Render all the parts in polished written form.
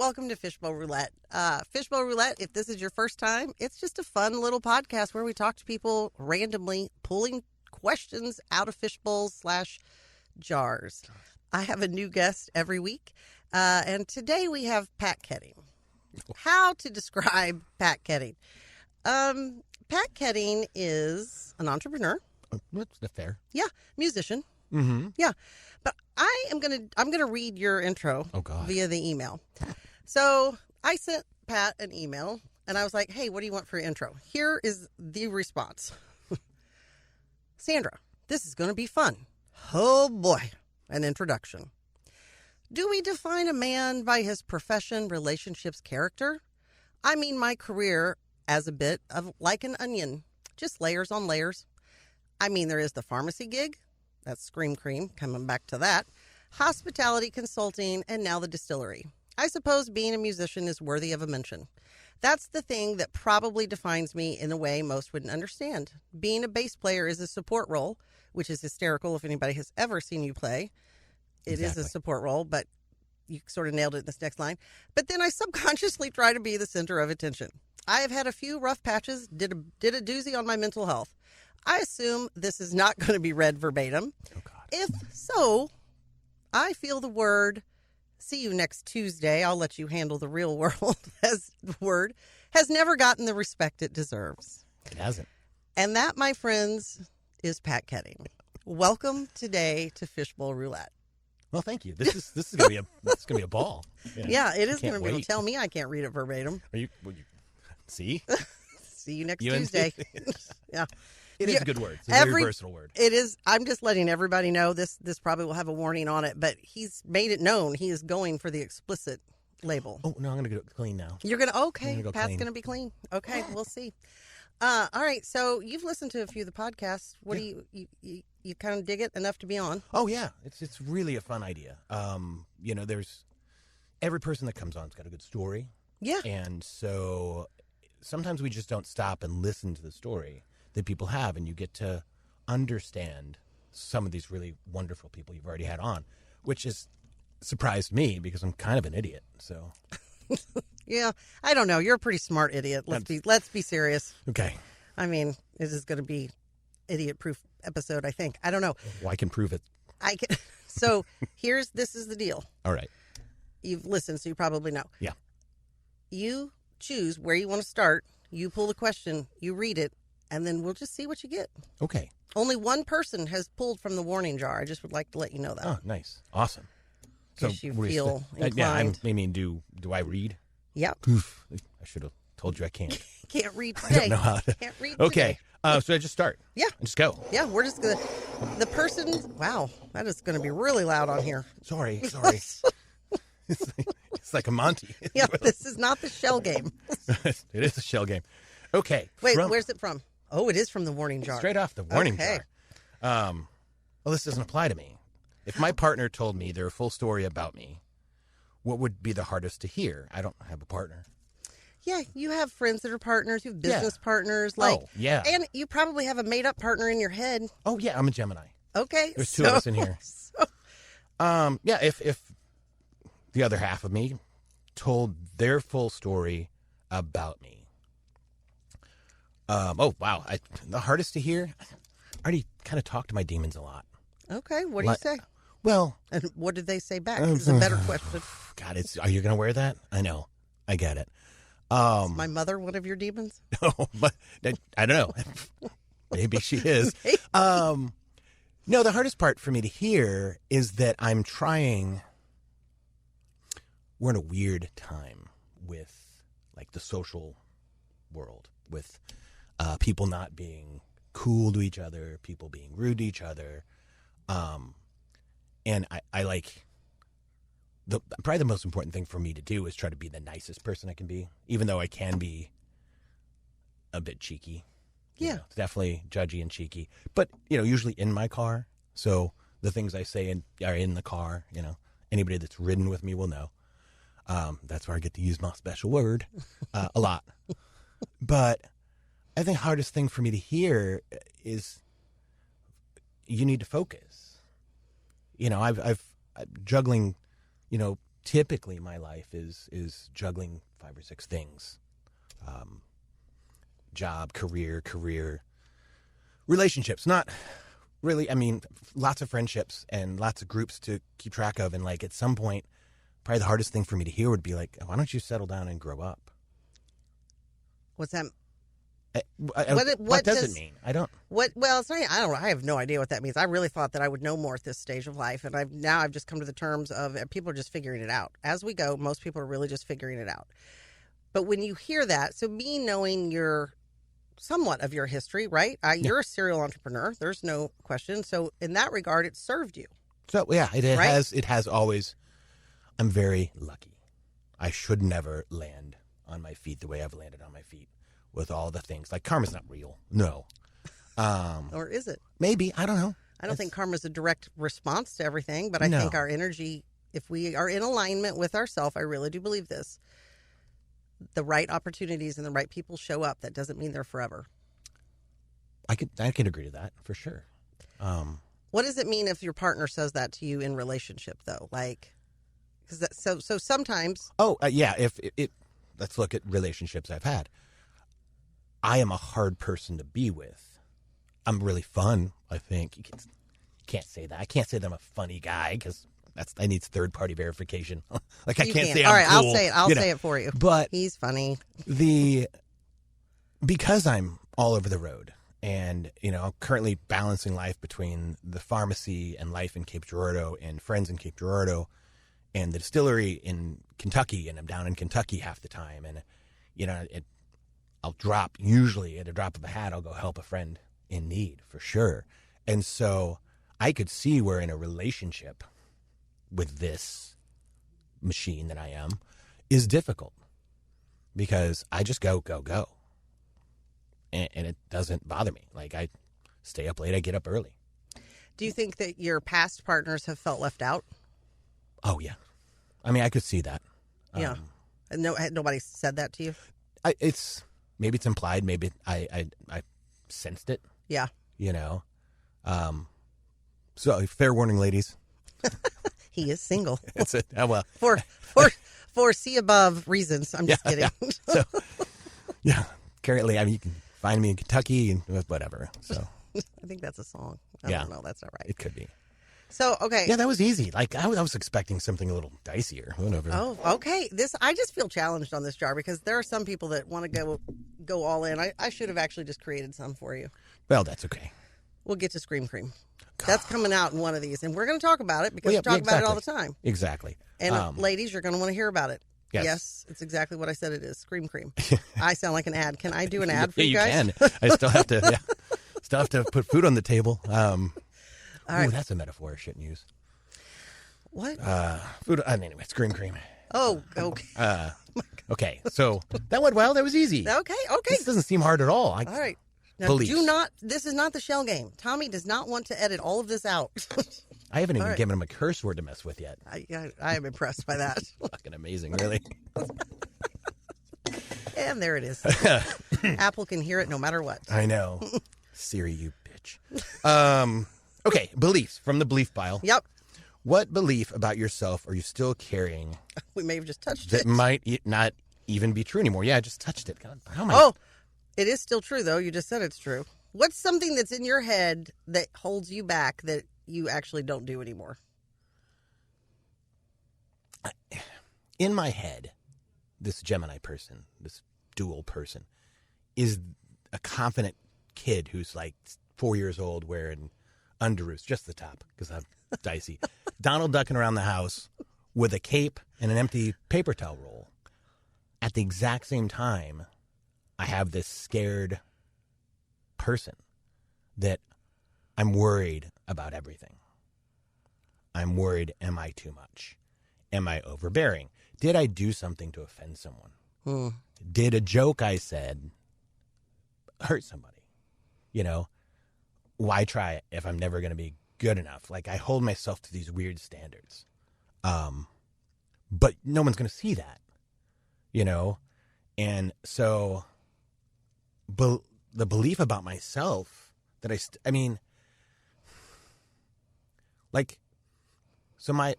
Welcome to Fishbowl Roulette. Fishbowl Roulette, if this is your first time, it's just a fun little podcast where we talk to people randomly, pulling questions out of fishbowls/jars. I have a new guest every week, and today we have Pat Koetting. How to describe Pat Koetting? Pat Koetting is an entrepreneur. That's fair. Yeah, musician. Mm-hmm. Yeah, but I'm gonna read your intro via the email. So I sent Pat an email, and I was like, "Hey, what do you want for your intro?" Here is the response. Sandra, this is going to be fun. Oh boy, an introduction. Do we define a man by his profession, relationships, character? I mean my career as a bit of like an onion, just layers on layers. I mean, there is the pharmacy gig. That's Scream Cream, coming back to that. Hospitality, consulting, and now the distillery. I suppose being a musician is worthy of a mention. That's the thing that probably defines me in a way most wouldn't understand. Being a bass player is a support role, which is hysterical if anybody has ever seen you play. It is a support role, but you sort of nailed it in this next line. But then I subconsciously try to be the center of attention. I have had a few rough patches, did a doozy on my mental health. I assume this is not going to be read verbatim. Oh, God. If so, I feel the word, see you next Tuesday, I'll let you handle the real world, as the word, has never gotten the respect it deserves. It hasn't. And that, my friends, is Pat Koetting. Welcome today to Fishbowl Roulette. Well, thank you. This is gonna be a ball. Yeah, it is going to be. Wait. Tell me I can't read it verbatim. Will you see? See you next Tuesday. Yeah. It is a good word. It's a very versatile word. It is. I'm just letting everybody know this probably will have a warning on it, but he's made it known he is going for the explicit label. Oh, no, I'm going to go clean now. You're going to, okay. Go Pat's clean. going to be clean. Okay, we'll see. All right, so you've listened to a few of the podcasts. What do you kind of dig it enough to be on? Oh, yeah. It's really a fun idea. There's every person that comes on has got a good story. Yeah. And so sometimes we just don't stop and listen to the story that people have, and you get to understand some of these really wonderful people you've already had on, which has surprised me because I'm kind of an idiot. So, yeah, I don't know. You're a pretty smart idiot. Let's be serious. Okay. I mean, this is going to be idiot-proof episode, I think. I don't know. Well, I can prove it. I can. So this is the deal. All right. You've listened, so you probably know. Yeah. You choose where you want to start. You pull the question. You read it. And then we'll just see what you get. Okay. Only one person has pulled from the warning jar. I just would like to let you know that. Oh, nice. Awesome. So you feel inclined. Do I read? Yep. Oof. I should have told you I can't. Can't read today. I don't know how to. Can't read Okay. today. So I just start. Yeah. Just go. Yeah, we're just going to. The person. Wow. That is going to be really loud on here. Sorry. It's like a Monty. Yeah, this is not the shell game. It is a shell game. Okay. Wait, where's it from? Oh, it is from the warning jar. Straight off the warning Okay. jar. Well, this doesn't apply to me. If my partner told me their full story about me, what would be the hardest to hear? I don't have a partner. Yeah, you have friends that are partners. You have business partners. Yeah. And you probably have a made-up partner in your head. Oh, yeah, I'm a Gemini. Okay. There's two of us in here. If the other half of me told their full story about me. Wow. The hardest to hear, I already kind of talk to my demons a lot. Okay, what do you say? Well. And what did they say back? It's a better question. God, are you going to wear that? I know. I get it. Is my mother one of your demons? No, but I don't know. Maybe she is. No, the hardest part for me to hear is that I'm trying. We're in a weird time with like the social world, with people not being cool to each other, people being rude to each other. And I like probably the most important thing for me to do is try to be the nicest person I can be, even though I can be a bit cheeky. Yeah. Definitely judgy and cheeky, but usually in my car. So the things I say are in the car, anybody that's ridden with me will know. That's where I get to use my special word a lot. But I think the hardest thing for me to hear is you need to focus. I'm juggling, typically my life is juggling 5 or 6 things. Job, career, relationships, not really, I mean, lots of friendships and lots of groups to keep track of. And like at some point, probably the hardest thing for me to hear would be like, why don't you settle down and grow up? What's that? What does it mean? I don't. Well, it's not, I don't know. I have no idea what that means. I really thought that I would know more at this stage of life, and I've just come to the terms of people are just figuring it out as we go. Most people are really just figuring it out. But when you hear that, so me knowing somewhat of your history, right? You're a serial entrepreneur. There's no question. So in that regard, it served you. So yeah, it right? has always. I'm very lucky. I should never land on my feet the way I've landed on my feet. With all the things. Like, karma's not real. No. Or is it? Maybe. I don't know. I don't think karma's a direct response to everything, but I think our energy, if we are in alignment with ourselves, I really do believe this, the right opportunities and the right people show up. That doesn't mean they're forever. I could agree to that, for sure. What does it mean if your partner says that to you in relationship, though? Like, because so sometimes... Oh, yeah. If let's look at relationships I've had. I am a hard person to be with. I'm really fun, I think. You can't say that. I can't say that I'm a funny guy because I need third-party verification. Like, I can't say I'm all right, cool. I'll say it. I'll say it for you. But he's funny. Because I'm all over the road and, I'm currently balancing life between the pharmacy and life in Cape Girardeau and friends in Cape Girardeau and the distillery in Kentucky, and I'm down in Kentucky half the time. And, I'll drop, usually at a drop of a hat, I'll go help a friend in need, for sure. And so I could see where in a relationship with this machine that I am is difficult because I just go. And it doesn't bother me. Like, I stay up late, I get up early. Do you think that your past partners have felt left out? Oh, yeah. I mean, I could see that. Yeah. And nobody said that to you? Maybe it's implied. Maybe I sensed it. Yeah. So fair warning, ladies. He is single. It's it. Oh, well. For see above reasons. I'm just kidding. Yeah. So, yeah. Currently, I mean, you can find me in Kentucky and whatever. So I think that's a song. I don't know. That's not right. It could be. So, okay. Yeah, that was easy. Like, I was expecting something a little dicier. Whatever. Oh, okay. I just feel challenged on this jar because there are some people that want to go all in. I should have actually just created some for you. Well, that's okay. We'll get to Scream Cream. That's coming out in one of these, and we're going to talk about it because we talk about it all the time. Exactly. And ladies, you're going to want to hear about it. Yes, it's exactly what I said it is. Scream Cream. I sound like an ad. Can I do an ad for you guys? Yeah, you can. I still have to put food on the table. All right. That's a metaphor I shouldn't use. What? Food. Anyway, Scream Cream. Oh, okay. Okay, so that went well. That was easy. Okay. This doesn't seem hard at all. All right. Now, this is not the shell game. Tommy does not want to edit all of this out. I haven't even given him a curse word to mess with yet. I am impressed by that. Fucking amazing, really. And there it is. Apple can hear it no matter what. I know. Siri, you bitch. Okay, beliefs from the belief pile. Yep. What belief about yourself are you still carrying? We may have just touched that it. Might not even be true anymore. Yeah, I just touched it. God, it is still true, though. You just said it's true. What's something that's in your head that holds you back that you actually don't do anymore? In my head, this Gemini person, this dual person, is a confident kid who's like 4 years old wearing underoos, just the top, because I'm dicey. Donald ducking around the house with a cape and an empty paper towel roll. At the exact same time, I have this scared person that I'm worried about everything. I'm worried, am I too much? Am I overbearing? Did I do something to offend someone? Did a joke I said hurt somebody? Why try it if I'm never going to be good enough? Like, I hold myself to these weird standards. But no one's going to see that, And so the belief about myself that so my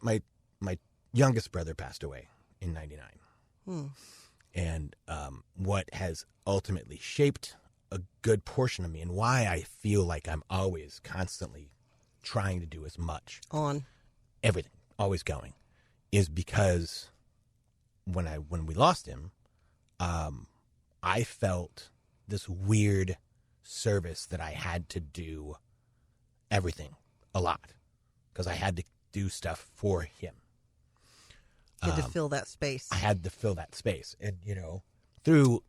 youngest brother passed away in 99. And what has ultimately shaped a good portion of me and why I feel like I'm always constantly trying to do as much on everything, always going, is because when we lost him, I felt this weird service that I had to do everything a lot because I had to do stuff for him. You had to fill that space. I had to fill that space. And, through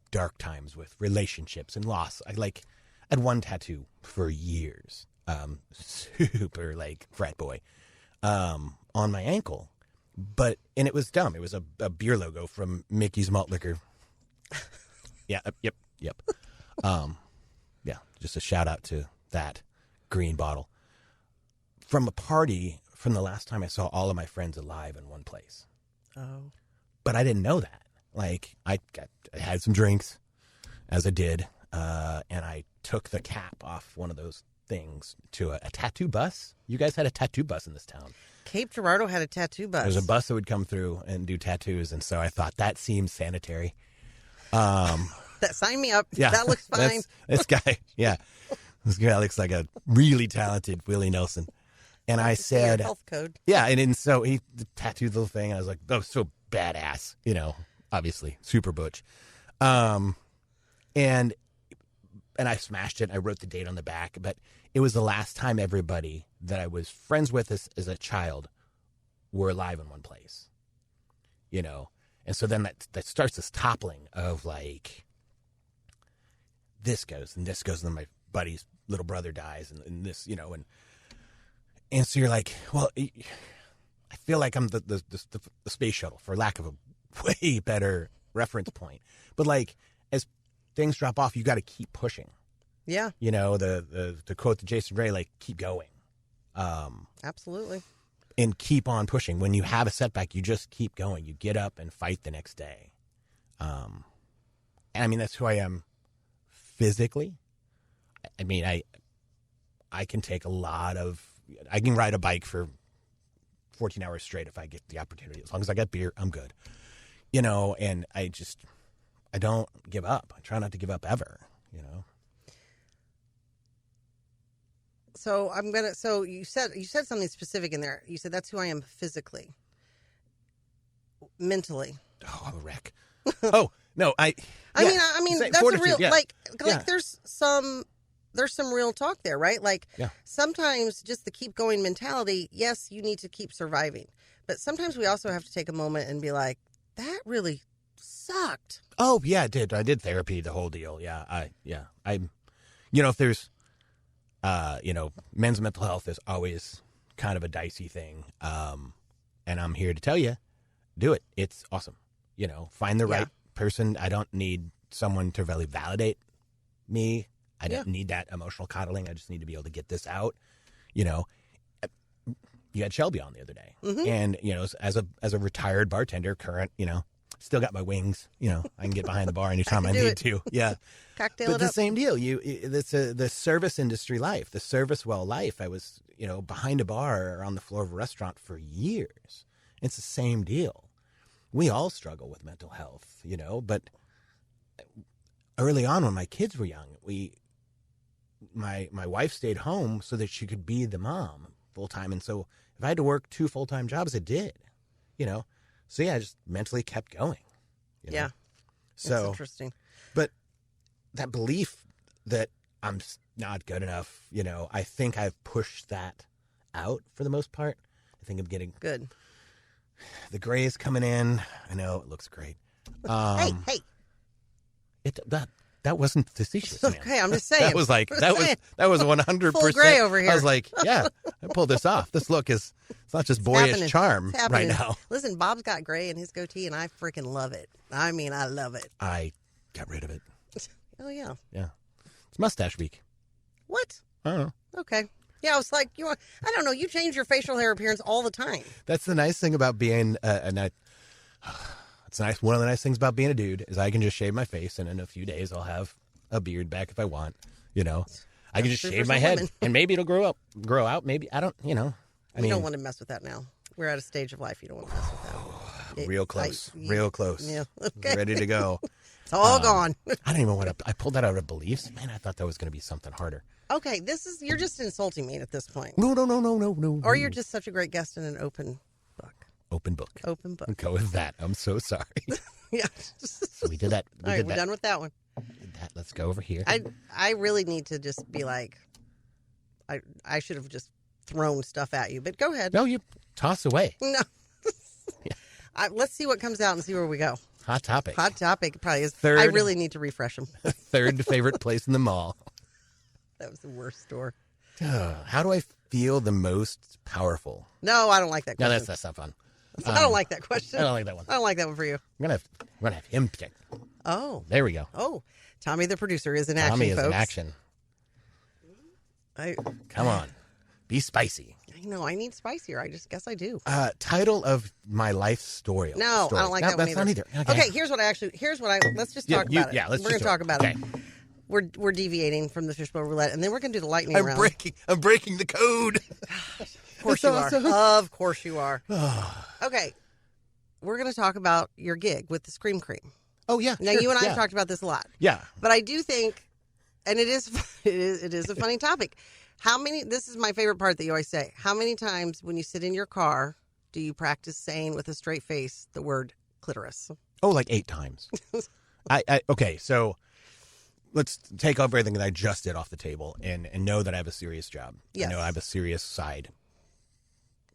dark times with relationships and loss, I had one tattoo for years, super frat boy, on my ankle. And it was dumb. It was a beer logo from Mickey's Malt Liquor. Yeah, yep. Yeah, just a shout out to that green bottle. From a party from the last time I saw all of my friends alive in one place. Oh. But I didn't know that. I had some drinks, as I did, and I took the cap off one of those things to a tattoo bus. You guys had a tattoo bus in this town. Cape Girardeau had a tattoo bus. There's a bus that would come through and do tattoos, and so I thought that seemed sanitary. That sign me up. Yeah, that looks fine. This guy looks like a really talented Willie Nelson. And I said, health code. Yeah, and so he tattooed the little thing, and I was like, oh, so badass, obviously super butch. And I smashed it. I wrote the date on the back, but it was the last time everybody that I was friends with as a child were alive in one place, And so then that starts this toppling of this goes and this goes, and then my buddy's little brother dies, and this, and so you're like, well, I feel like I'm the space shuttle, for lack of a way better reference point. But as things drop off, you got to keep pushing. Yeah. To quote the Jason Ray, keep going. Absolutely. And keep on pushing. When you have a setback, you just keep going. You get up and fight the next day. And I mean, that's who I am physically. I mean, I can take I can ride a bike for 14 hours straight if I get the opportunity. As long as I got beer, I'm good. And I don't give up. I try not to give up ever, So you said something specific in there. You said that's who I am physically. Mentally. Oh, I'm a wreck. Oh, no, I mean that's fortitude, a real yeah. there's some real talk there, right? Sometimes just the keep going mentality, yes, you need to keep surviving. But sometimes we also have to take a moment and be like, that really sucked. Oh, yeah, it did. I did therapy, the whole deal. Yeah. If there's, men's mental health is always kind of a dicey thing. And I'm here to tell you, do it. It's awesome. Find the right person. I don't need someone to really validate me. I don't need that emotional coddling. I just need to be able to get this out. You had Shelby on the other day. Mm-hmm. And, as a retired bartender, current, still got my wings. I can get behind the bar anytime I need to. Yeah. Cocktail but it the up. same deal. It's the service industry life, the service well life. I was, behind a bar or on the floor of a restaurant for years. It's the same deal. We all struggle with mental health, but early on when my kids were young, my wife stayed home so that she could be the mom full time. And so if I had to work 2 full-time jobs, I did, So yeah, I just mentally kept going. Yeah. So that's interesting. But that belief that I'm not good enough, I think I've pushed that out for the most part. I think I'm getting good. The gray is coming in. I know it looks great. Hey. That wasn't facetious, man. Okay, I'm just saying. That was that was 100%. Full gray over here. I was like, yeah, I pulled this off. This look it's not just boyish charm right now. Listen, Bob's got gray in his goatee, and I freaking love it. I mean, I love it. I got rid of it. Oh, yeah. Yeah. It's mustache week. What? I don't know. Okay. Yeah, I was like, I don't know. You change your facial hair appearance all the time. That's the nice thing about being it's nice. One of the nice things about being a dude is I can just shave my face, and in a few days I'll have a beard back if I want. I can just shave my head, and maybe it'll grow out. Maybe I don't. I mean, don't want to mess with that now. We're at a stage of life you don't want to mess with that. Real close. Real close. Yeah. Okay. Ready to go. It's all gone. I don't even want to. I pulled that out of beliefs. Man, I thought that was going to be something harder. Okay, you're just insulting me at this point. No. Or you're just such a great guest in an open book. Open book. Open book. Go with that. I'm so sorry. Yeah. So we did that. All right, we're done with that one. Let's go over here. I really need to just be like, I should have just thrown stuff at you, but go ahead. No, you toss away. No. Let's see what comes out and see where we go. Hot topic. Hot topic probably is. I really need to refresh them. Third favorite place in the mall. That was the worst store. How do I feel the most powerful? No, I don't like that question. No, that's not fun. I don't like that question. I don't like that one. I don't like that one for you. I'm gonna have him pick. Oh. There we go. Oh. Tommy the producer is in action, Tommy is folks. in action. Come on. Be spicy. I know. I need spicier. I just guess I do. Title of my life story. No, I don't like that one that's either. not either. Okay, here's what let's just talk about it. Yeah, let's We're going to talk about it. it. We're deviating from the fishbowl roulette, and then we're going to do the lightning round. I'm breaking the code. Of course you are. Of course you are. Okay. We're going to talk about your gig with the Scream Cream. Oh, yeah. Now, you and I have talked about this a lot. Yeah. But I do think, and it is a funny topic. This is my favorite part that you always say. How many times when you sit in your car do you practice saying with a straight face the word clitoris? Oh, like 8 times. Okay, so let's take off everything that I just did off the table and know that I have a serious job. Yes. I know I have a serious side.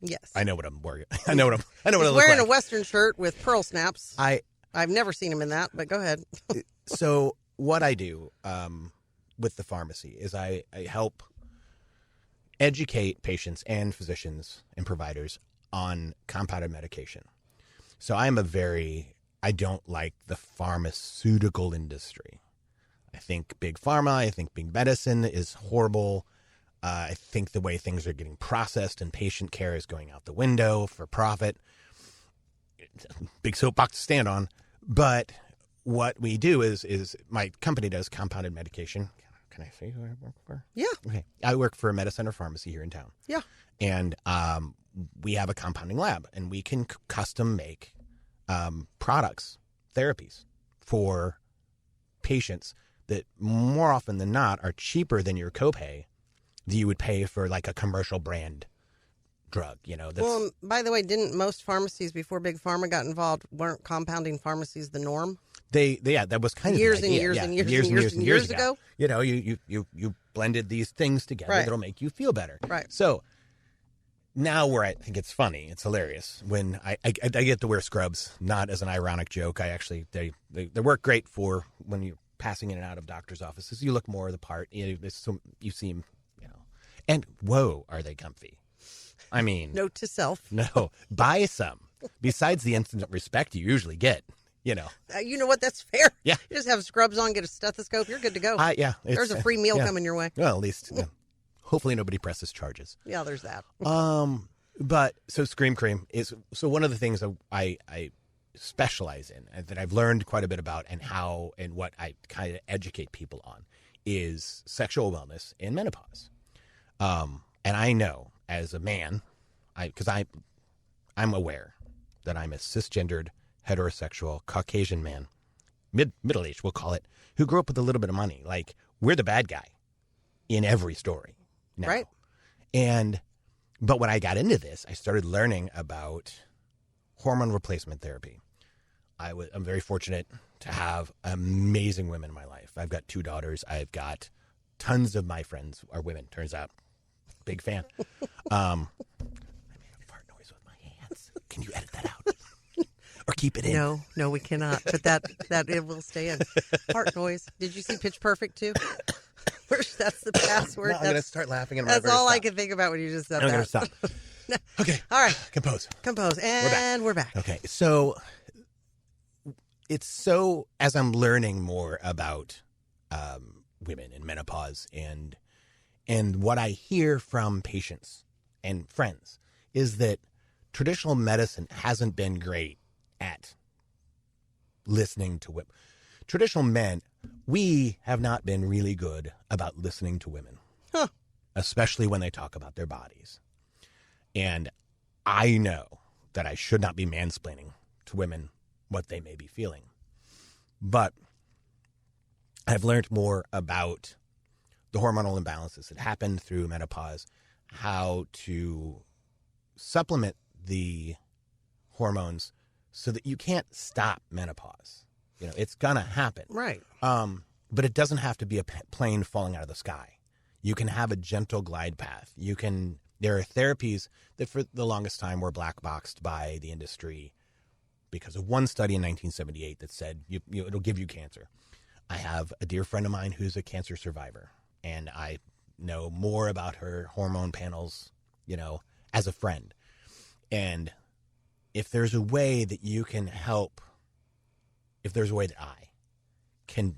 Yes. I know what I'm wearing. I know what I He's look wearing like. a Western shirt with pearl snaps. I've never seen him in that, but go ahead. So what I do with the pharmacy is I help educate patients and physicians and providers on compounded medication. So I don't like the pharmaceutical industry. I think big pharma, I think big medicine is horrible. I think the way things are getting processed and patient care is going out the window for profit. Big soapbox to stand on. But what we do is my company does compounded medication. Can I say who I work for? Yeah. Okay. I work for a Medicenter pharmacy here in town. Yeah. And we have a compounding lab, and we can custom make products, therapies for patients that more often than not are cheaper than your copay that you would pay for like a commercial brand drug. Well, by the way, didn't most pharmacies before Big Pharma got involved, weren't compounding pharmacies the norm? That was kind of years and years ago. You blended these things together that'll make you feel better. Right. So now where I think it's funny, it's hilarious when I get to wear scrubs, not as an ironic joke. I actually they work great for when you're passing in and out of doctors' offices. You look more the part. You seem and whoa, are they comfy? I mean, note to self. No, buy some. Besides the instant respect you usually get. You know what? That's fair. Yeah. You just have scrubs on, get a stethoscope. You're good to go. Yeah. There's a free meal coming your way. Well, at least, hopefully nobody presses charges. Yeah, there's that. But so Scream Cream is one of the things that I specialize in and that I've learned quite a bit about and what I kind of educate people on is sexual wellness in menopause. And I know as a man, because I'm aware that I'm a cisgendered, heterosexual, Caucasian man, middle-aged, we'll call it, who grew up with a little bit of money. Like, we're the bad guy in every story now. Right. But when I got into this, I started learning about hormone replacement therapy. I'm very fortunate to have amazing women in my life. I've got 2 daughters. I've got tons of my friends are women, turns out. Big fan. I made a fart noise with my hands. Can you edit that out? Or keep it in? No, we cannot. But that it will stay in. Fart noise. Did you see Pitch Perfect too? That's the password. No, I'm going to start laughing. And that's all I can think about when you just said that. I'm going to stop. No. Okay. All right. Compose. And we're back. Okay. So as I'm learning more about women in menopause and what I hear from patients and friends is that traditional medicine hasn't been great at listening to women. Traditional men, we have not been really good about listening to women, especially when they talk about their bodies. And I know that I should not be mansplaining to women what they may be feeling. But I've learned more about the hormonal imbalances that happen through menopause, how to supplement the hormones so that you can't stop menopause. You know, it's going to happen. Right. But it doesn't have to be a plane falling out of the sky. You can have a gentle glide path. There are therapies that for the longest time were black boxed by the industry because of one study in 1978 that said it'll give you cancer. I have a dear friend of mine who's a cancer survivor, and I know more about her hormone panels, as a friend. And if there's a way that you can help, if there's a way that I can,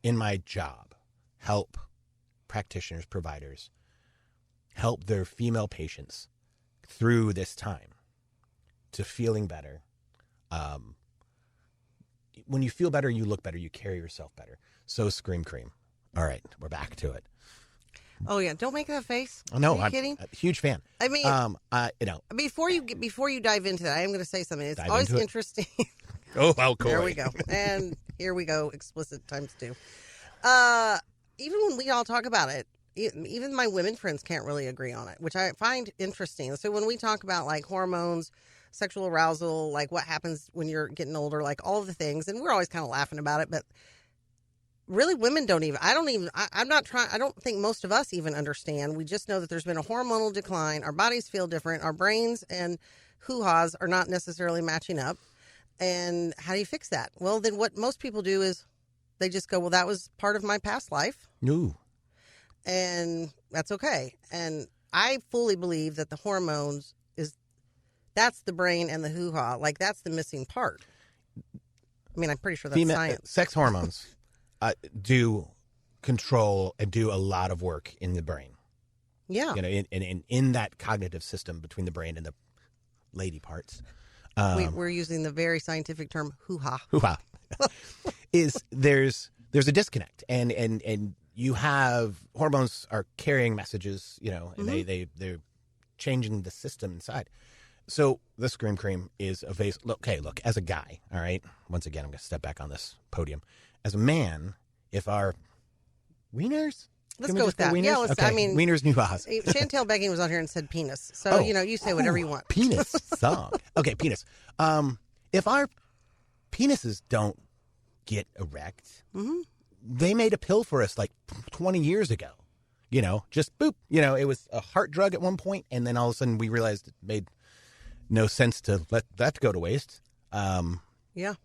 in my job, help practitioners, providers, help their female patients through this time to feeling better. When you feel better, you look better, you carry yourself better. So Scream Cream. All right, we're back to it. Oh yeah, don't make that face. No, I'm kidding. A huge fan. I mean, before you dive into that, I am going to say something. It's always interesting. Oh, how cool! There we go, and here we go. Explicit times 2. Even when we all talk about it, even my women friends can't really agree on it, which I find interesting. So when we talk about like hormones, sexual arousal, like what happens when you're getting older, like all of the things, and we're always kind of laughing about it, but really women I don't think most of us even understand. We just know that there's been a hormonal decline. Our bodies feel different. Our brains and hoo-haws are not necessarily matching up. And how do you fix that? Well, then what most people do is they just go, well, that was part of my past life. No. And that's okay. And I fully believe that the hormones that's the brain and the hoo-ha. Like, that's the missing part. I mean, I'm pretty sure that's science. Sex hormones do control and do a lot of work in the brain. Yeah. In that cognitive system between the brain and the lady parts. We're using the very scientific term hoo-ha. Hoo-ha. There's a disconnect. And you have hormones are carrying messages, and they're changing the system inside. So the Scream Cream is a vase. Look, as a guy, all right, once again, I'm going to step back on this podium. As a man, if our wieners... Let's go with that. Wieners? Yeah, wieners, new-ha's. Chantel Begging was on here and said penis. So, you say whatever you want. Penis song. Okay, penis. If our penises don't get erect, they made a pill for us like 20 years ago. Just boop. It was a heart drug at one point, and then all of a sudden we realized it made no sense to let that go to waste. Yeah.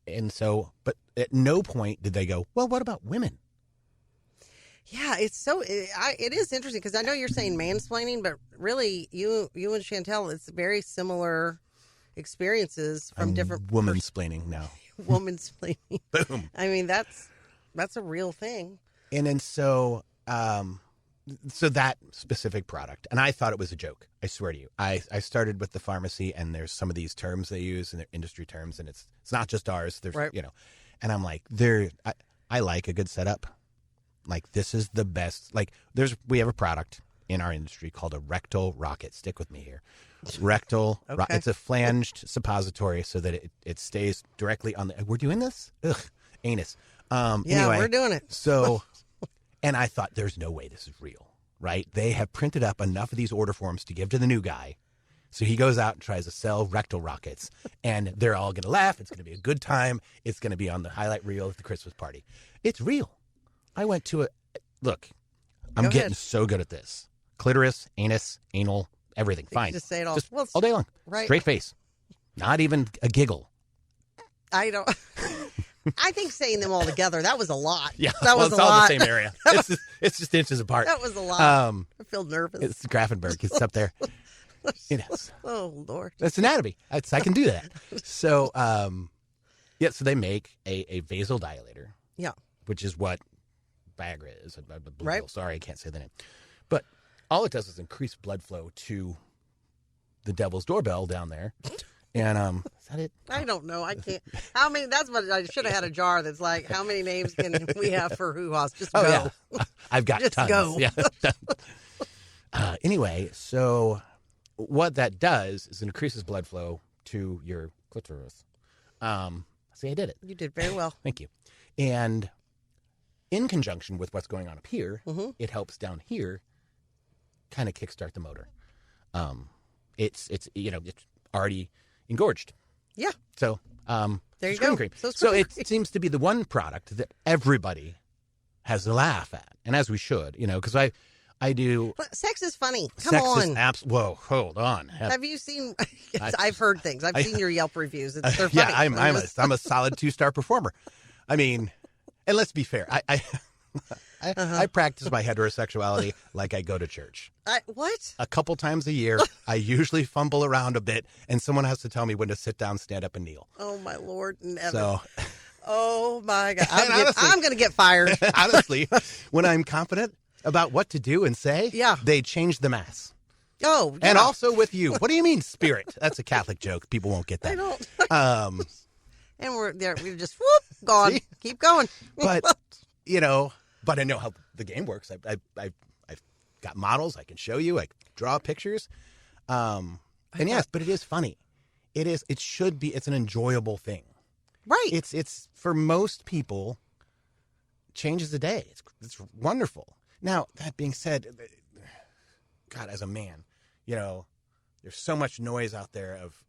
And so, but at no point did they go, well, what about women? Yeah, it is interesting because I know you're saying mansplaining, but really you and Chantel, it's very similar experiences from different womansplaining now. Womansplaining. Boom. I mean, that's a real thing. And then so that specific product, and I thought it was a joke. I swear to you, I started with the pharmacy, and there's some of these terms they use, and they're industry terms, and it's not just ours. There's right. And I'm like, I like a good setup. Like, this is the best. Like, we have a product in our industry called a rectal rocket. Stick with me here. Rectal. Okay. It's a flanged suppository so that it stays directly on the. We're doing this. Ugh, anus. Anyway, we're doing it. So. And I thought, there's no way this is real, right? They have printed up enough of these order forms to give to the new guy. So he goes out and tries to sell rectal rockets. And they're all going to laugh. It's going to be a good time. It's going to be on the highlight reel at the Christmas party. It's real. I went to look, I'm getting so good at this. Clitoris, anus, anal, everything. Fine. Just say it all. Just all day long. Right. Straight face. Not even a giggle. I don't... I think saying them all together, that was a lot. Yeah, that was it's a all lot. the same area. It's just inches apart. That was a lot. I feel nervous. It's Grafenberg. It's up there. It is. Oh, Lord. That's anatomy. I can do that. So, so they make a vasodilator. Yeah. Which is what Viagra is. Right. Sorry, I can't say the name. But all it does is increase blood flow to the devil's doorbell down there. And is that it? I don't know. I can't. How many? That's what I should have had a jar that's like, how many names can we have for hoo-haws? Just go. Yeah. I've got just tons. go. Yeah. Anyway, so what that does is it increases blood flow to your clitoris. See, I did it. You did very well. Thank you. And in conjunction with what's going on up here, it helps down here kind of kickstart the motor. It's already engorged. Yeah. So there you go. Cream. So it seems to be the one product that everybody has to laugh at, and as we should, because I do. But sex is funny. Come on. Whoa, hold on. Have you seen? I've heard things. I've seen your Yelp reviews. They're funny. Yeah, I'm a solid 2-star performer. I mean, and let's be fair. I practice my heterosexuality like I go to church. What? A couple times a year. I usually fumble around a bit, and someone has to tell me when to sit down, stand up, and kneel. Oh my Lord! Never. So. Oh my God! I'm going to get fired. Honestly, when I'm confident about what to do and say, they change the mass. Oh, yeah. And also with you. What do you mean, spirit? That's a Catholic joke. People won't get that. I don't. And we're there. We're just gone. See? Keep going. But but I know how the game works. I've got models. I can show you. I draw pictures. And yes, but it is funny. It should be. It's an enjoyable thing. Right. It's for most people, changes the day. It's wonderful. Now, that being said, God, as a man, there's so much noise out there of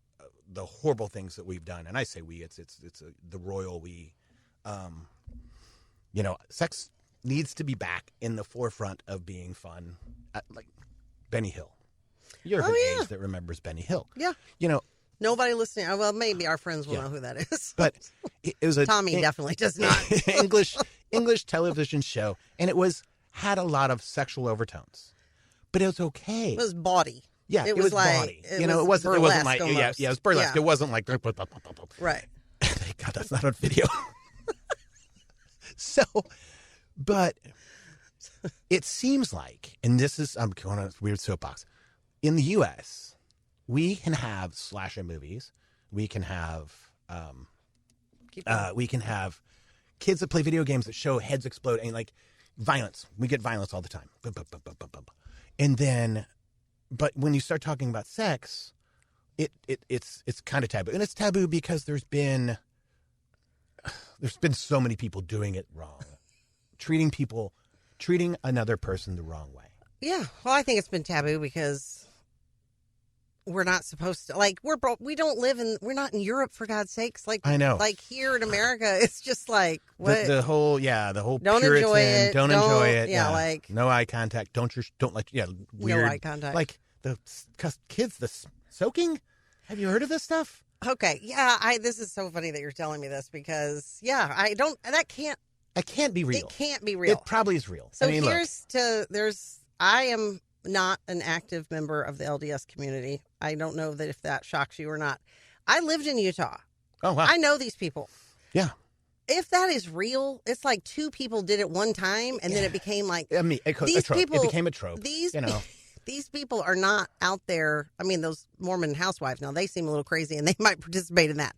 the horrible things that we've done. And I say we, it's the royal we. Sex needs to be back in the forefront of being fun. Like Benny Hill. You're of an age that remembers Benny Hill. Yeah. Nobody listening. Well, maybe our friends will know who that is. But it was Tommy definitely does not. English television show, and had a lot of sexual overtones, but it was okay. It was baughty. Yeah, it was like, bawdy. It wasn't like it was burlesque. Yeah. It wasn't like right. Thank God that's not on video. So, but it seems like, and this is I'm going on a weird soapbox. In the U.S., we can have slasher movies. We can have kids that play video games that show heads explode and like violence. We get violence all the time. And then, but when you start talking about sex, it's kind of taboo, and it's taboo because there's been so many people doing it wrong, treating another person the wrong way. Yeah, well, I think it's been taboo because we're not supposed to, like, we don't live in, we're not in Europe, for God's sakes. Like, I know. Like, here in America, it's just like, what? The whole don't Puritan, enjoy it. Don't enjoy it. Yeah, like. No eye contact. Don't weird. No eye contact. Like, the kids, the soaking? Have you heard of this stuff? Okay, yeah, this is so funny that you're telling me this because, it can't be real. It can't be real. It probably is real. So I am not an active member of the LDS community. I don't know that if that shocks you or not. I lived in Utah. Oh, wow. I know these people. Yeah. If that is real, it's like two people did it one time, and then it became like these people. It became a trope. These people are not out there. I mean, those Mormon housewives, now they seem a little crazy, and they might participate in that.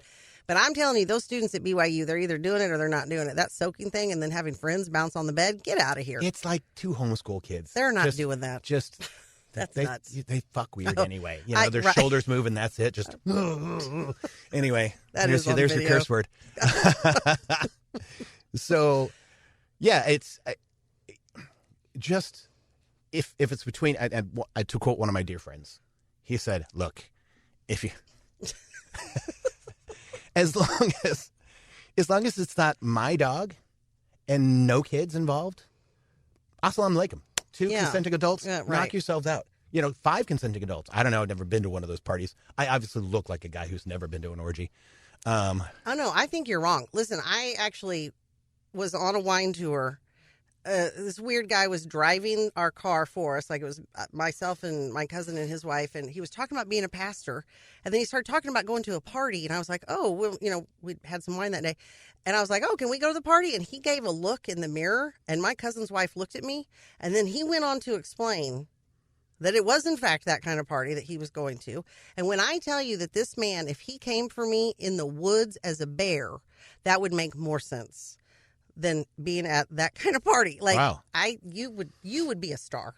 But I'm telling you, those students at BYU, they're either doing it or they're not doing it. That soaking thing and then having friends bounce on the bed, get out of here. It's like two homeschool kids. They're not doing that. That's nuts. They fuck weird anyway. Their shoulders move and that's it. Just anyway. There's your curse word. So, yeah, it's just if it's between. I to quote one of my dear friends, he said, "Look, if you." As long as it's not my dog and no kids involved, assalamu alaikum. 2 consenting adults, knock yourselves out. 5 consenting adults. I don't know. I've never been to one of those parties. I obviously look like a guy who's never been to an orgy. Oh, no, I think you're wrong. Listen, I actually was on a wine tour. This weird guy was driving our car for us. Like, it was myself and my cousin and his wife, and he was talking about being a pastor. And then he started talking about going to a party, and I was like, oh, well, we had some wine that day. And I was like, oh, can we go to the party? And he gave a look in the mirror, and my cousin's wife looked at me, and then he went on to explain that it was, in fact, that kind of party that he was going to. And when I tell you that this man, if he came for me in the woods as a bear, that would make more sense than being at that kind of party. Like, wow. You would be a star.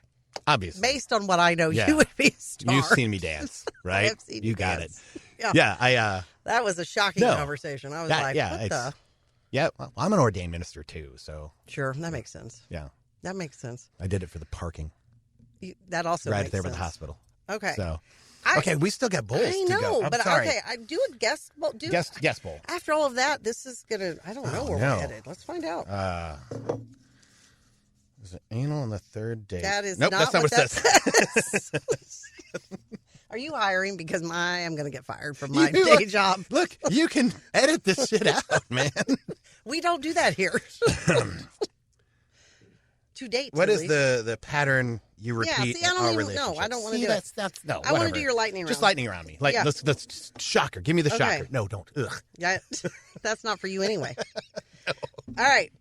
Obviously. Based on what I know, you would be a star. You've seen me dance, right? I've seen you got dance. it. Yeah, that was a shocking conversation. I was like, what the? Yeah, well, I'm an ordained minister, too, so. Sure, that makes sense. Yeah. That makes sense. I did it for the parking. That also right makes there sense. by the hospital. Okay. So. Okay, we still got bowls to go. I know, but sorry. okay, I do a guest bowl. Guest bowl. After all of that, this is gonna. I don't know where we're headed. Let's find out. Is it anal on the third date? That is nope. That's not what it says. Are you hiring? Because I am going to get fired from my day job. Look, you can edit this shit out, man. We don't do that here. To date, what is the pattern you repeat? Yeah, see, I don't even know. I don't want to do it. No, I want to do your lightning round. Just lightning around me. Like, let's shocker. Give me the shocker. No, don't. Ugh. Yeah, that's not for you anyway. No. All right.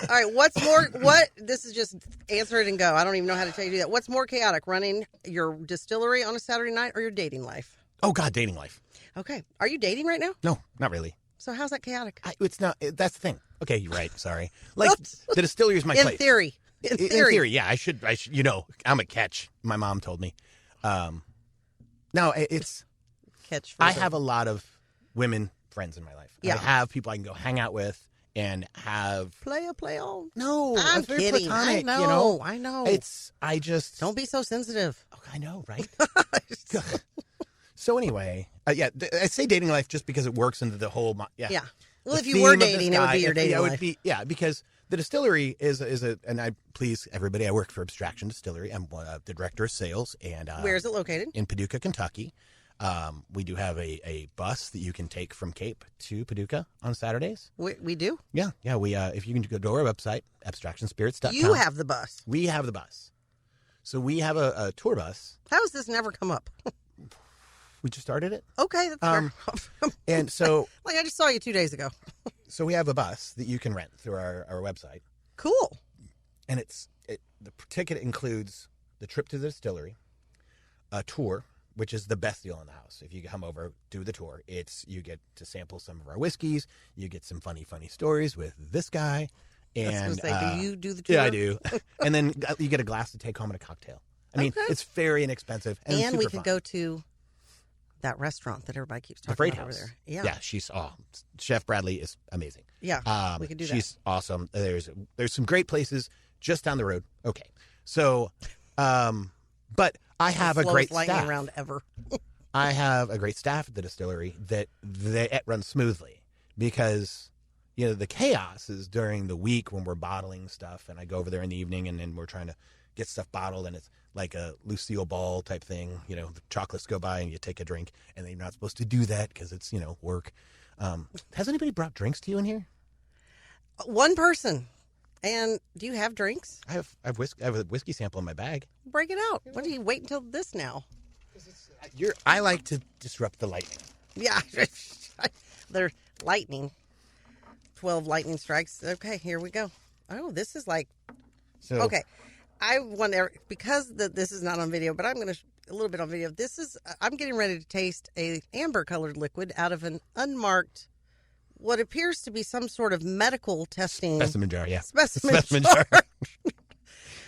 All right, this is just answer it and go. I don't even know how to tell you to do that. What's more chaotic, running your distillery on a Saturday night or your dating life? Oh, God, dating life. Okay. Are you dating right now? No, not really. So how's that chaotic? It's not. That's the thing. Okay, you're right. Sorry. Like, the distillery is my place. In theory, yeah. I should, you know, I'm a catch. My mom told me. No, it's... Catch. I have a lot of women friends in my life. Yeah. I have people I can go hang out with. And have play on. No, I'm very kidding. Platonic, I know. You know? I know. I just don't be so sensitive. Oh, I know, right? So anyway, I say dating life just because it works into the whole. Yeah. Well, if you were dating, it would be your dating life. It would be because the distillery is and I please everybody. I work for Abstraction Distillery. I'm the director of sales. And where is it located? In Paducah, Kentucky. We do have a bus that you can take from Cape to Paducah on Saturdays. We do? Yeah. We if you can go to our website, abstractionspirits.com. You have the bus. We have the bus. So we have a tour bus. How has this never come up? We just started it. Okay, that's fair. And so... I just saw you 2 days ago. So we have a bus that you can rent through our website. Cool. And the ticket includes the trip to the distillery, a tour, which is the best deal in the house. If you come over, do the tour, you get to sample some of our whiskeys. You get some funny stories with this guy. And I was going to say, do you do the tour? Yeah, I do. And then you get a glass to take home and a cocktail. I mean, it's very inexpensive. And we could go to that restaurant that everybody keeps talking about over there. Yeah, Chef Bradley is amazing. Yeah, we could do that. She's awesome. There's some great places just down the road. Okay, so, but I have a great staff. Round ever. I have a great staff at the distillery that it runs smoothly because, you know, the chaos is during the week when we're bottling stuff, and I go over there in the evening, and then we're trying to get stuff bottled, and it's like a Lucille Ball type thing. You know, the chocolates go by, and you take a drink, and then you're not supposed to do that because it's, you know, work. Has anybody brought drinks to you in here? One person. And do you have drinks? I have a whiskey sample in my bag. Break it out. What do you wait until this now? I like to disrupt the lightning. Yeah, they're lightning. 12 lightning strikes. Okay, here we go. Oh, this is like. So, okay, I wonder because this is not on video, but I'm going to a little bit on video. I'm getting ready to taste a amber colored liquid out of an unmarked. What appears to be some sort of medical testing. Specimen jar, yeah. Specimen jar.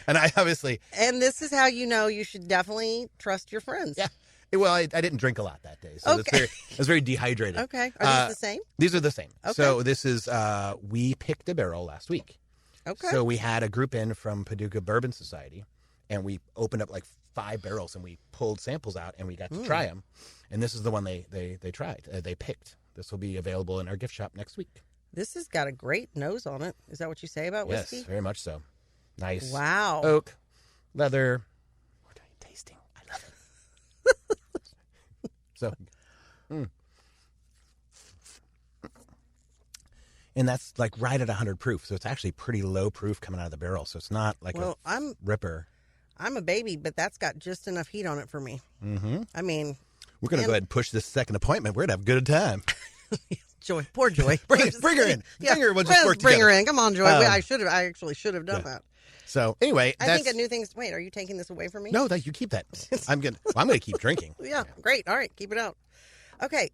And I obviously... And this is how you know you should definitely trust your friends. Yeah. Well, I didn't drink a lot that day, so I was very dehydrated. Okay. Are these the same? These are the same. Okay. So this is... we picked a barrel last week. Okay. So we had a group in from Paducah Bourbon Society, and we opened up like 5 barrels, and we pulled samples out, and we got to try them. And this is the one they tried. They picked. This will be available in our gift shop next week. This has got a great nose on it. Is that what you say about whiskey? Yes, very much so. Nice. Wow. Oak, leather. What are you tasting? I love it. So, and that's like right at 100 proof. So it's actually pretty low proof coming out of the barrel. So it's not like ripper. I'm a baby, but that's got just enough heat on it for me. Mm-hmm. I mean... We're going to go ahead and push this second appointment. We're going to have a good time. Joy. Poor Joy. bring her in. Yeah. Bring her. We'll just work bring together. her in. Come on, Joy. I actually should have done that. So anyway, I think a new thing is, wait, are you taking this away from me? No, you keep that. I'm going to keep drinking. Yeah. Great. All right. Keep it out. Okay.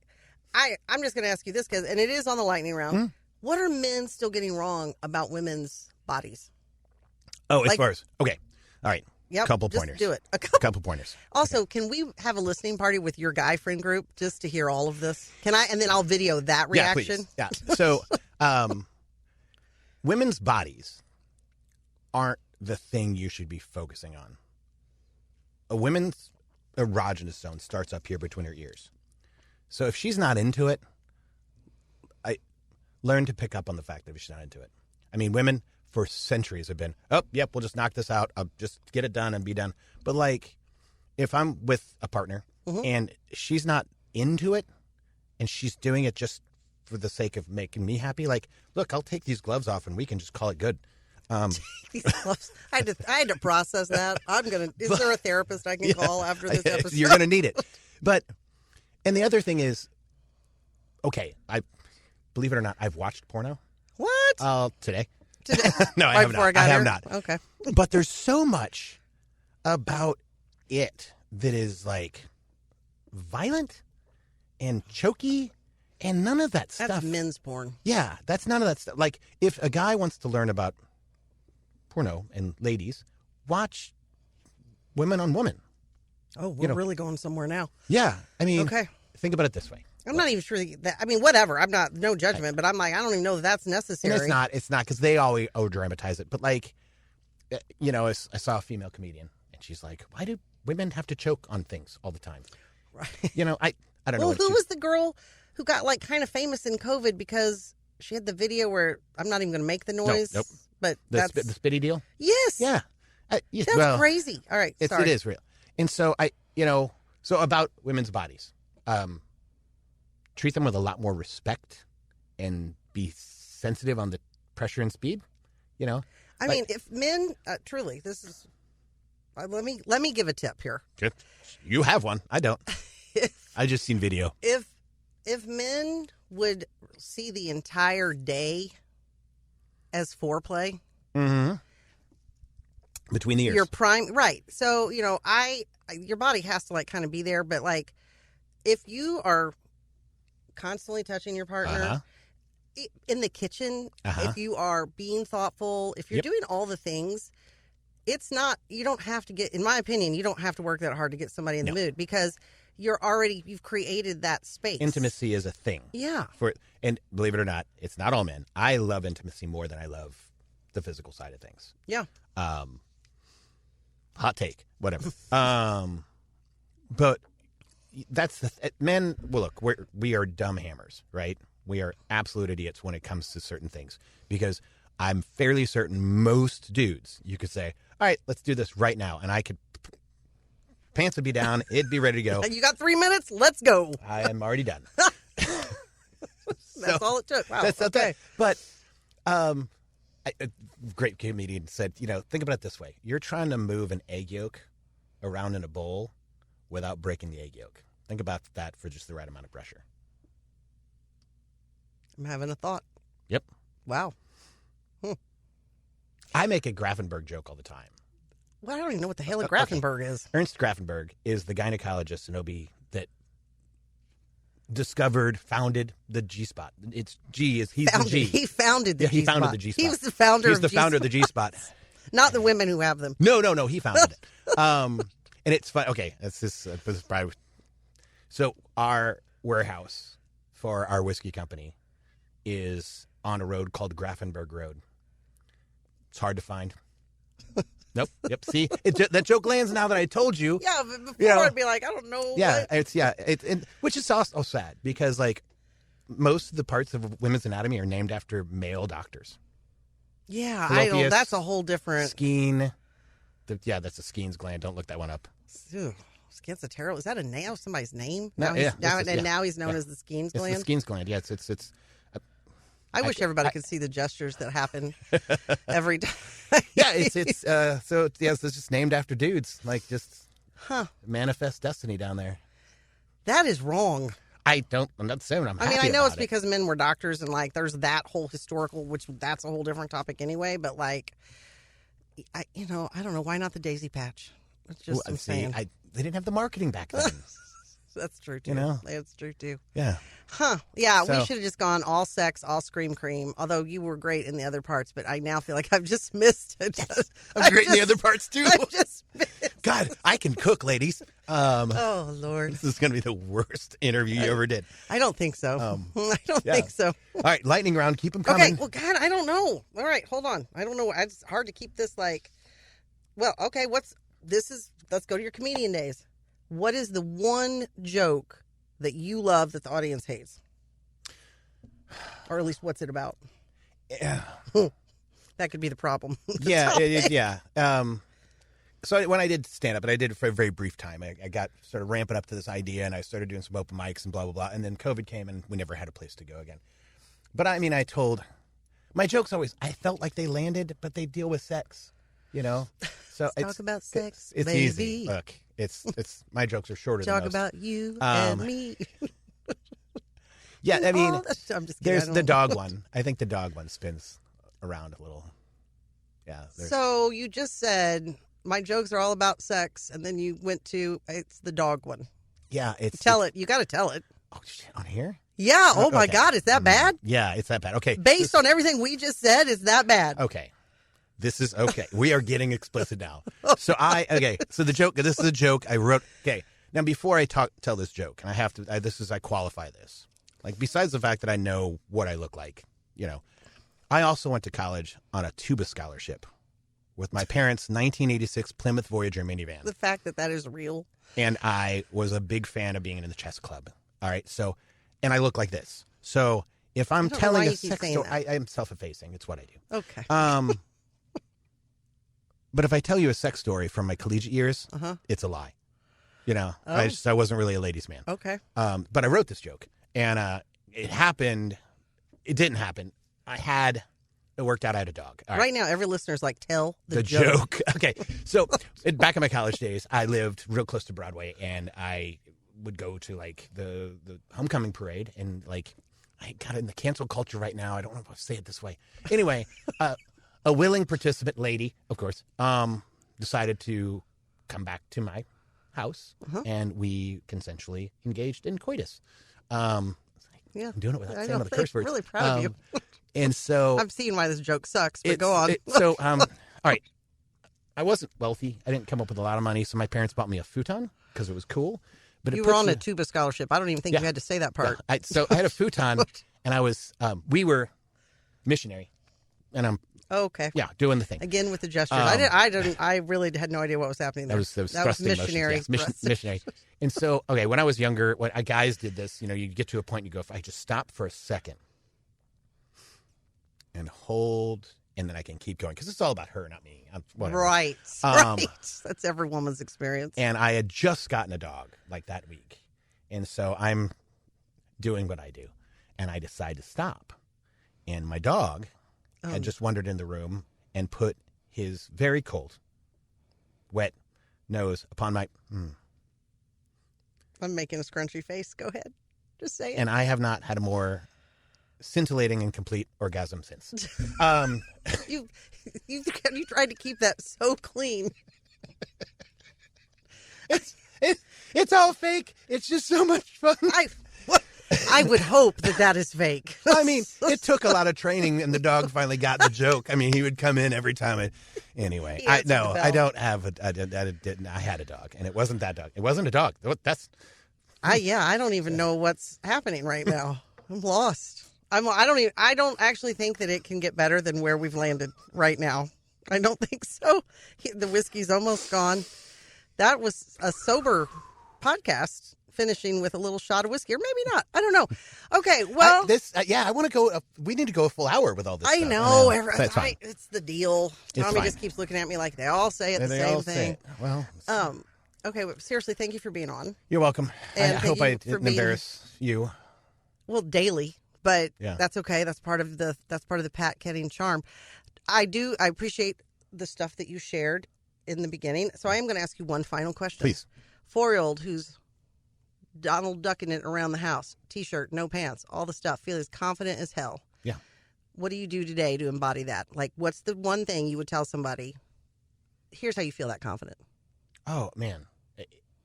I'm just going to ask you this, and it is on the lightning round. What are men still getting wrong about women's bodies? Oh, as far as okay, all right. Yep, couple just pointers. do it. A couple pointers. Also, okay. Can we have a listening party with your guy friend group just to hear all of this? Can I? And then I'll video that reaction. Yeah, please. Yeah. So, women's bodies aren't the thing you should be focusing on. A woman's erogenous zone starts up here between her ears. So if she's not into it, I learn to pick up on the fact that if she's not into it. I mean, women for centuries have been, oh, yep, we'll just knock this out. I'll just get it done and be done. But like, if I'm with a partner and she's not into it and she's doing it just for the sake of making me happy, like, look, I'll take these gloves off and we can just call it good. These gloves. I had to process that. Is there a therapist I can call after this episode? You're going to need it. And the other thing is, okay, I believe it or not, I've watched porno. What? Today. No, I have not. I have not. Okay. But there's so much about it that is like violent and choky and none of that stuff. That's men's porn. Yeah, that's none of that stuff. Like, if a guy wants to learn about porno and ladies, watch Women on Women. Oh, we're really going somewhere now. Yeah. I mean, okay. Think about it this way. I'm not even sure that, I mean, whatever. I'm not, no judgment, but I'm like, I don't even know if that's necessary. And it's not, because they always dramatize it. But like, I saw a female comedian and she's like, why do women have to choke on things all the time? Right. I don't know. Well, who was the girl who got like kind of famous in COVID because she had the video where, I'm not even going to make the noise. Nope. But the spitty deal? Yes. Yeah. That's crazy. All right. Sorry. It is real. And so so about women's bodies, treat them with a lot more respect and be sensitive on the pressure and speed, I mean, if men, truly, this is, let me give a tip here. Good. You have one. I don't. I just seen video. If men would see the entire day as foreplay. Mm-hmm. Between the ears. Your prime, right. So, your body has to like kind of be there, but like if you are constantly touching your partner in the kitchen, if you are being thoughtful, if you're doing all the things, it's not, you don't have to get, in my opinion, you don't have to work that hard to get somebody in the mood because you've created that space. Intimacy is a thing. Yeah. And believe it or not, it's not all men. I love intimacy more than I love the physical side of things. Yeah. Hot take, whatever. But that's men. Well, look, we are dumb hammers, right? We are absolute idiots when it comes to certain things because I'm fairly certain most dudes, you could say, all right, let's do this right now. And I could, pants would be down. It'd be ready to go. You got 3 minutes. Let's go. I am already done. That's all it took. Wow. That's okay. But, a great comedian said, think about it this way. You're trying to move an egg yolk around in a bowl without breaking the egg yolk. Think about that for just the right amount of pressure. I'm having a thought. Yep. Wow. I make a Grafenberg joke all the time. Well, I don't even know what the hell a Grafenberg is. Ernst Grafenberg is the gynecologist in OB that founded the G-spot. He's the G. He founded the G-spot. He founded the G-spot. He was the founder of the G-spot. Not the women who have them. No, he founded it. And it's fun. Okay, this is probably... So our warehouse for our whiskey company is on a road called Grafenberg Road. It's hard to find. Nope. Yep. See, that joke lands now that I told you. Yeah, but before I'd be like, I don't know. Yeah, what? Which is also sad because like most of the parts of women's anatomy are named after male doctors. Yeah, I know. That's a whole different. Skene. That's the Skene's gland. Don't look that one up. Skene's a terrible. Is that a name? Somebody's name? No, now he's known as the Skene's gland. It's the Skene's gland. Yeah, it's. I wish everybody could see the gestures that happen every time. Yeah, it's just named after dudes. Like just manifest destiny down there. That is wrong. I'm not saying I'm happy I know it's it. because men were doctors and like there's that whole historical, which that's a whole different topic anyway. But like, I don't know why not the daisy patch. It's just insane. They didn't have the marketing back then. That's true, too. You know? That's true, too. Yeah. Huh. Yeah, we So- should have just gone all sex, all scream cream, although you were great in the other parts, but I now feel like I've just missed it. I'm great in the other parts, too. I just missed. God, I can cook, ladies. Oh, Lord. This is going to be the worst interview you ever did. I don't think so. I don't think so. All right, lightning round. Keep them coming. Okay, well, God, I don't know. All right, hold on. I don't know. It's hard to keep this okay, let's go to your comedian days. What is the one joke that you love that the audience hates? Or at least what's it about? Yeah. That could be the problem. Yeah. So when I did stand up, and I did it for a very brief time, I got sort of ramping up to this idea, and I started doing some open mics and blah, blah, blah. And then COVID came, and we never had a place to go again. But I mean, my jokes always, I felt like they landed, but they deal with sex, you know? So Let's talk about sex, it's baby. easy. Look, it's my jokes are shorter Talk than most. about you and me. Yeah, I mean, I'm just kidding. there's the dog one. I think the dog one spins around a little. Yeah. So you just said my jokes are all about sex, and then you went to it's the dog one. Yeah, Tell it. You got to tell it. Oh shit! On here? Yeah. Oh my Okay. God, is that bad? Yeah, it's that bad. Okay. Based on everything we just said, is that bad? Okay. This is okay. We are getting explicit now. So So the joke. This is a joke I wrote. Okay. Now before I tell this joke, and I qualify this. Like besides the fact that I know what I look like, you know, I also went to college on a tuba scholarship with my parents' 1986 Plymouth Voyager minivan. The fact that is real. And I was a big fan of being in the chess club. All right. So, and I look like this. So if I'm telling a sex story, I am self-effacing. It's what I do. Okay. But if I tell you a sex story from my collegiate years, it's a lie. You know, I wasn't really a ladies' man. Okay. But I wrote this joke, and it happened. It didn't happen. It worked out. I had a dog. All right now, every listener's like, tell the joke. Okay. So back in my college days, I lived real close to Broadway, and I would go to like the homecoming parade, and like I got in the cancel culture right now. I don't know if I'll say it this way. Anyway, a willing participant lady, of course, decided to come back to my house, and we consensually engaged in coitus. Yeah, I'm doing it without saying all the curse words. I'm really proud of you. And so I'm seeing why this joke sucks, but go on. All right. I wasn't wealthy. I didn't come up with a lot of money, so my parents bought me a futon because it was cool. But you were on a tuba scholarship. I don't even think you had to say that part. So I had a futon, and we were missionary, and I'm okay. Yeah, doing the thing again with the gestures. I really had no idea what was happening there. That was missionary. Yes, missionary. And so, when I was younger, when guys did this, you get to a point, you go, if I just stop for a second and hold, and then I can keep going, because it's all about her, not me. Right. Right. That's every woman's experience. And I had just gotten a dog like that week, and so I'm doing what I do, and I decide to stop, and my dog had just wandered in the room and put his very cold, wet nose upon my. I'm making a scrunchy face. Go ahead. Just say it. And I have not had a more scintillating and complete orgasm since. You tried to keep that so clean. It's all fake. It's just so much fun. I would hope that is fake. I mean, it took a lot of training, and the dog finally got the joke. I mean, he would come in every time. Anyway, I don't have I had a dog, and it wasn't that dog. It wasn't a dog. I don't even know what's happening right now. I'm lost. I don't actually think that it can get better than where we've landed right now. I don't think so. The whiskey's almost gone. That was a sober podcast, finishing with a little shot of whiskey, or maybe not. I don't know. Okay, well, I want to go. We need to go a full hour with all this. I stuff. know. That's fine. It's the deal. Tommy just keeps looking at me like they all say the same thing. Well, okay. Well, seriously, thank you for being on. You're welcome. And I hope I didn't embarrass you. Well, daily, but that's okay. That's part of the Pat Koetting charm. I appreciate the stuff that you shared in the beginning. So I am going to ask you one final question. Please. 4-year-old who's Donald ducking it around the house, t-shirt, no pants, all the stuff, feels confident as hell. Yeah. What do you do today to embody that? Like, what's the one thing you would tell somebody? Here's how you feel that confident. Oh, man.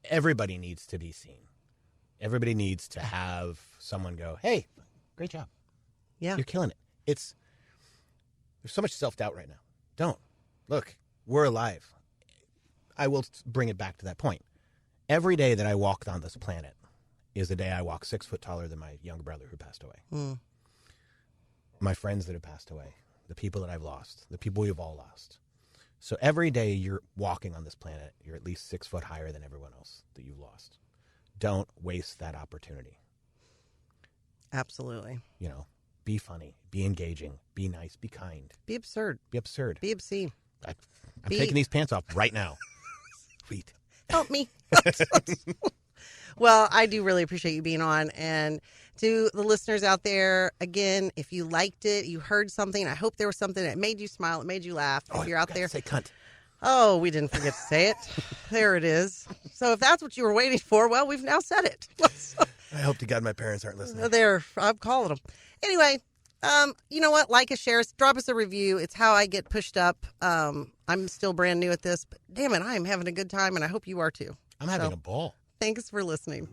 Everybody needs to be seen. Everybody needs to have someone go, hey, great job. Yeah. You're killing it. There's so much self-doubt right now. Don't. Look, we're alive. I will bring it back to that point. Every day that I walked on this planet is the day I walk 6 foot taller than my younger brother who passed away. Mm. My friends that have passed away, the people that I've lost, the people we've all lost. So every day you're walking on this planet, you're at least 6 foot higher than everyone else that you've lost. Don't waste that opportunity. Absolutely. Be funny, be engaging, be nice, be kind. Be absurd. Be absurd. Be obscene. I'm taking these pants off right now. Sweet. Help me. Well, I do really appreciate you being on. And to the listeners out there, again, if you liked it, you heard something, I hope there was something that made you smile, it made you laugh. If you're out there. Say cunt. Oh, we didn't forget to say it. There it is. So if that's what you were waiting for, well, we've now said it. I hope to God my parents aren't listening. There, I'm calling them. Anyway, you know what? Like us, share us, drop us a review. It's how I get pushed up. I'm still brand new at this, but damn it, I am having a good time, and I hope you are too. I'm having a ball. Thanks for listening.